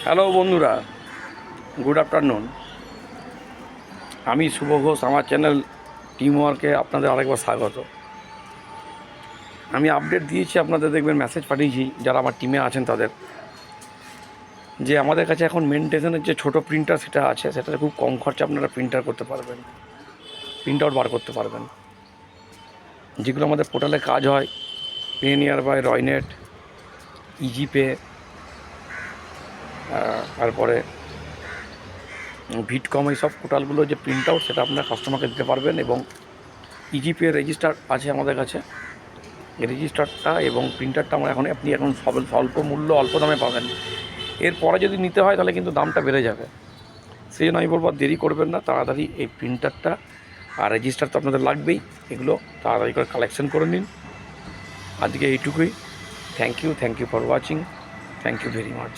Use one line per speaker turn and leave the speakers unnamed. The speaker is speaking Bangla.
হ্যালো বন্ধুরা, গুড আফটারনুন। আমি শুভ ঘোষ, আমার চ্যানেল টিম ওয়ার্কে আপনাদের আরেকবার স্বাগত। আমি আপডেট দিয়েছি, আপনাদের দেখবেন মেসেজ পাঠিয়েছি যারা আমার টিমে আছেন তাদের, যে আমাদের কাছে এখন মেনটেশনের যে ছোটো প্রিন্টার সেটা আছে, সেটাতে খুব কম খরচে আপনারা প্রিন্টার করতে পারবেন, প্রিন্ট আউট বার করতে পারবেন। যেগুলো আমাদের পোর্টালে কাজ হয়, পেনিয়ার বাই রয়নেট, ইজিপে, তারপরে ভিটকম, এই সব পোর্টালগুলো যে প্রিন্ট আউট সেটা আপনারা কাস্টমারকে দিতে পারবেন। এবং ইজিপে রেজিস্টার আছে আমাদের কাছে, এই রেজিস্টারটা এবং প্রিন্টারটা আপনি এখন স্বল্প মূল্য অল্প দামে পাবেন। এরপরে যদি নিতে হয় তাহলে কিন্তু দামটা বেড়ে যাবে। সেই জন্য আমি বলবো দেরি করবেন না, তাড়াতাড়ি এই প্রিন্টারটা আর রেজিস্টার তো আপনাদের লাগবেই, এগুলো তাড়াতাড়ি করে কালেকশন করে নিন। আজকে এইটুকুই। Thank you for watching. Thank you very much.